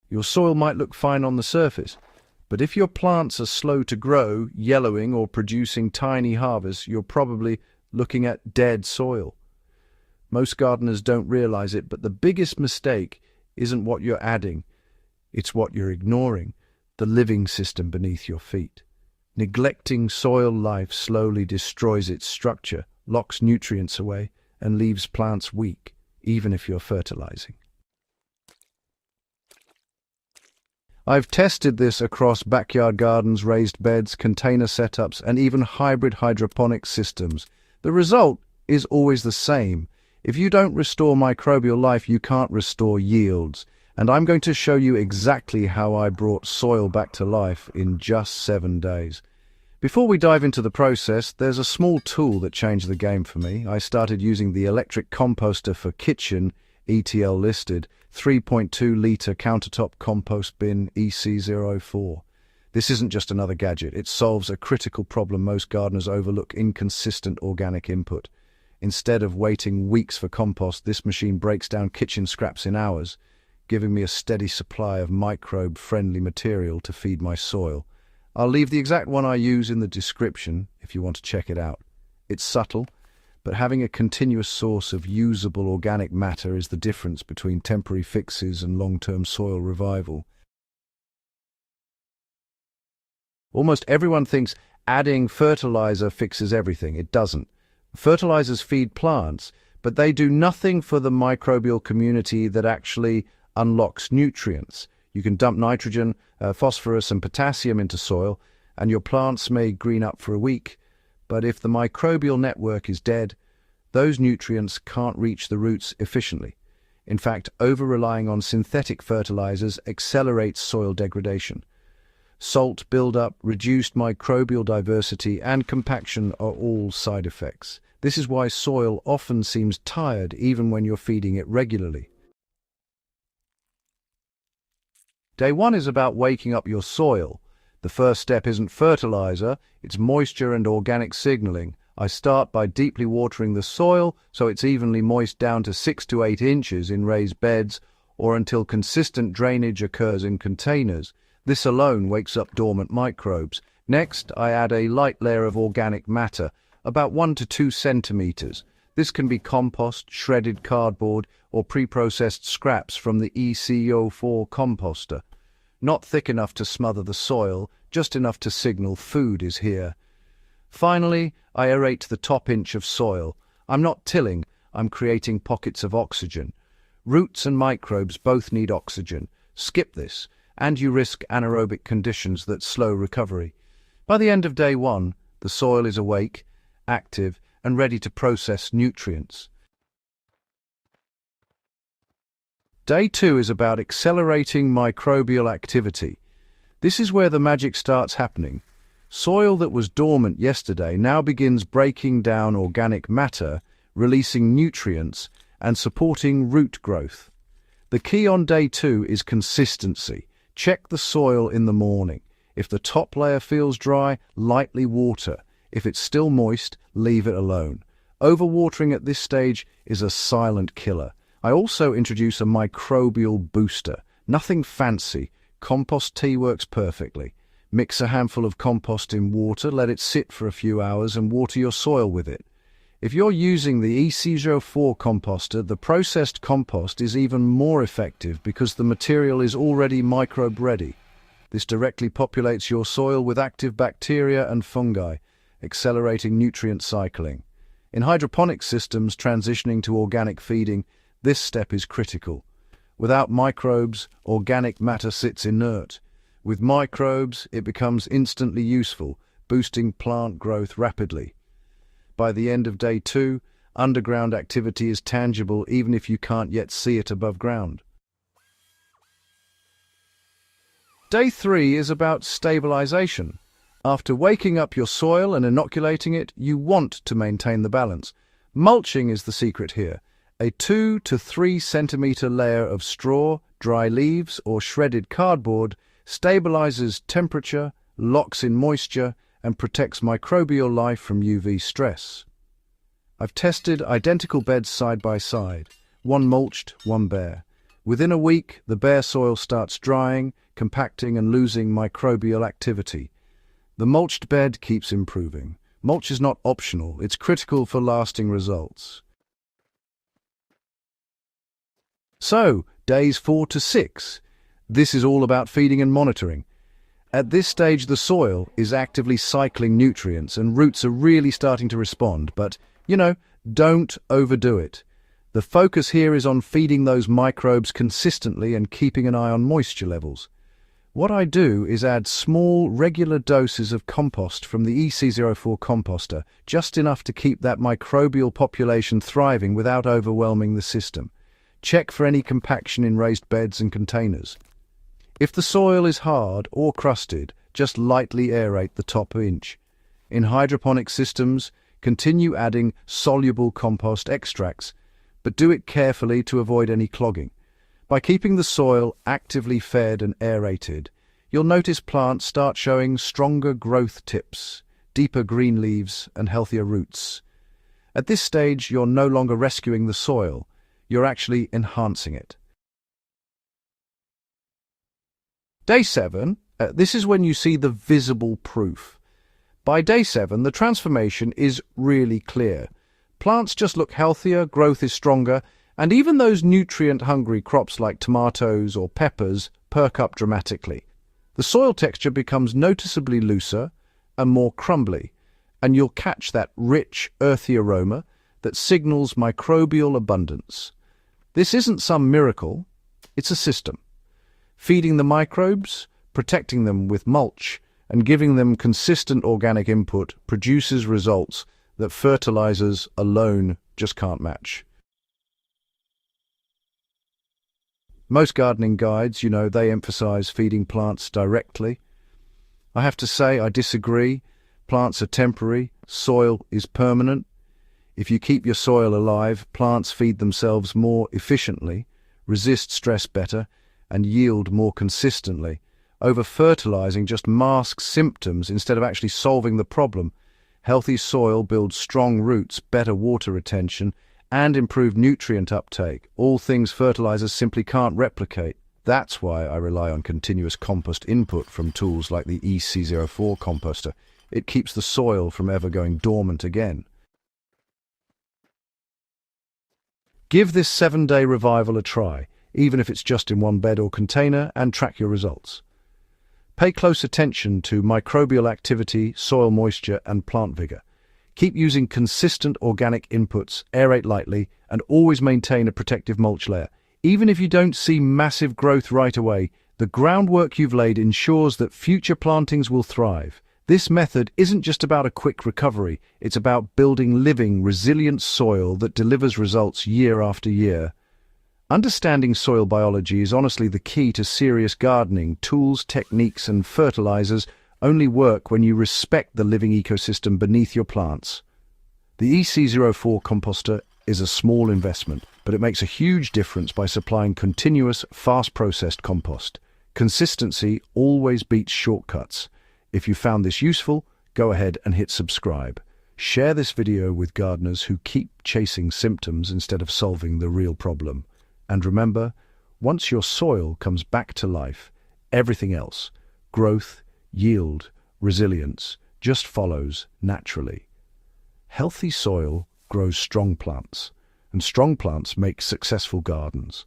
Your soil might look fine on the surface, but if your plants are slow to grow, yellowing or producing tiny harvests, you're probably looking at dead soil. Most gardeners don't realize it, but the biggest mistake isn't what you're adding, it's what you're ignoring, the living system beneath your feet. Neglecting soil life slowly destroys its structure, locks nutrients away, and leaves plants weak, even if you're fertilizing. I've tested this across backyard gardens, raised beds, container setups, and even hybrid hydroponic systems. The result is always the same. If you don't restore microbial life, you can't restore yields. And I'm going to show you exactly how I brought soil back to life in just 7 days. Before we dive into the process, there's a small tool that changed the game for me. I started using the electric composter for kitchen, ETL listed, 3.2-litre countertop compost bin EC04. This isn't just another gadget. It solves a critical problem most gardeners overlook: inconsistent organic input. Instead of waiting weeks for compost, this machine breaks down kitchen scraps in hours, giving me a steady supply of microbe-friendly material to feed my soil. I'll leave the exact one I use in the description if you want to check it out. It's subtle, but having a continuous source of usable organic matter is the difference between temporary fixes and long-term soil revival. Almost everyone thinks adding fertilizer fixes everything. It doesn't. Fertilizers feed plants, but they do nothing for the microbial community that actually unlocks nutrients. You can dump nitrogen, phosphorus and potassium into soil, and your plants may green up for a week. But if the microbial network is dead, those nutrients can't reach the roots efficiently. In fact, over-relying on synthetic fertilizers accelerates soil degradation. Salt buildup, reduced microbial diversity, and compaction are all side effects. This is why soil often seems tired even when you're feeding it regularly. Day 1 is about waking up your soil. The first step isn't fertilizer, it's moisture and organic signaling. I start by deeply watering the soil so it's evenly moist down to 6 to 8 inches in raised beds, or until consistent drainage occurs in containers. This alone wakes up dormant microbes. Next, I add a light layer of organic matter, about 1 to 2 centimeters. This can be compost, shredded cardboard, or pre-processed scraps from the EC04 composter. Not thick enough to smother the soil, just enough to signal food is here. Finally, I aerate the top inch of soil. I'm not tilling, I'm creating pockets of oxygen. Roots and microbes both need oxygen. Skip this, and you risk anaerobic conditions that slow recovery. By the end of day 1, the soil is awake, active, and ready to process nutrients. Day 2 is about accelerating microbial activity. This is where the magic starts happening. Soil that was dormant yesterday now begins breaking down organic matter, releasing nutrients, and supporting root growth. The key on day 2 is consistency. Check the soil in the morning. If the top layer feels dry, lightly water. If it's still moist, leave it alone. Overwatering at this stage is a silent killer. I also introduce a microbial booster. Nothing fancy. Compost tea works perfectly. Mix a handful of compost in water, let it sit for a few hours, and water your soil with it. If you're using the EC04 composter, the processed compost is even more effective because the material is already microbe-ready. This directly populates your soil with active bacteria and fungi, accelerating nutrient cycling. In hydroponic systems transitioning to organic feeding, this step is critical. Without microbes, organic matter sits inert. With microbes, it becomes instantly useful, boosting plant growth rapidly. By the end of day 2, underground activity is tangible even if you can't yet see it above ground. Day 3 is about stabilization. After waking up your soil and inoculating it, you want to maintain the balance. Mulching is the secret here. A 2 to 3 centimeter layer of straw, dry leaves, or shredded cardboard stabilizes temperature, locks in moisture, and protects microbial life from UV stress. I've tested identical beds side by side, one mulched, one bare. Within a week, the bare soil starts drying, compacting and losing microbial activity. The mulched bed keeps improving. Mulch is not optional, it's critical for lasting results. So, days 4 to 6. This is all about feeding and monitoring. At this stage, the soil is actively cycling nutrients and roots are really starting to respond, but, don't overdo it. The focus here is on feeding those microbes consistently and keeping an eye on moisture levels. What I do is add small, regular doses of compost from the EC04 composter, just enough to keep that microbial population thriving without overwhelming the system. Check for any compaction in raised beds and containers. If the soil is hard or crusted, just lightly aerate the top inch. In hydroponic systems, continue adding soluble compost extracts, but do it carefully to avoid any clogging. By keeping the soil actively fed and aerated, you'll notice plants start showing stronger growth tips, deeper green leaves, and healthier roots. At this stage, you're no longer rescuing the soil, you're actually enhancing it. Day 7, this is when you see the visible proof. By day 7, the transformation is really clear. Plants just look healthier, growth is stronger, and even those nutrient-hungry crops like tomatoes or peppers perk up dramatically. The soil texture becomes noticeably looser and more crumbly, and you'll catch that rich, earthy aroma that signals microbial abundance. This isn't some miracle, it's a system. Feeding the microbes, protecting them with mulch, and giving them consistent organic input produces results that fertilizers alone just can't match. Most gardening guides, they emphasize feeding plants directly. I have to say I disagree. Plants are temporary, soil is permanent. If you keep your soil alive, plants feed themselves more efficiently, resist stress better, and yield more consistently. Over-fertilizing just masks symptoms instead of actually solving the problem. Healthy soil builds strong roots, better water retention, and improved nutrient uptake, all things fertilizers simply can't replicate. That's why I rely on continuous compost input from tools like the EC04 composter. It keeps the soil from ever going dormant again. Give this 7-day revival a try, even if it's just in one bed or container, and track your results. Pay close attention to microbial activity, soil moisture, and plant vigor. Keep using consistent organic inputs, aerate lightly, and always maintain a protective mulch layer. Even if you don't see massive growth right away, the groundwork you've laid ensures that future plantings will thrive. This method isn't just about a quick recovery, it's about building living, resilient soil that delivers results year after year. Understanding soil biology is honestly the key to serious gardening. Tools, techniques, and fertilizers only work when you respect the living ecosystem beneath your plants. The EC04 composter is a small investment, but it makes a huge difference by supplying continuous, fast-processed compost. Consistency always beats shortcuts. If you found this useful, go ahead and hit subscribe. Share this video with gardeners who keep chasing symptoms instead of solving the real problem. And remember, once your soil comes back to life, everything else, growth, yield, resilience, just follows naturally. Healthy soil grows strong plants, and strong plants make successful gardens.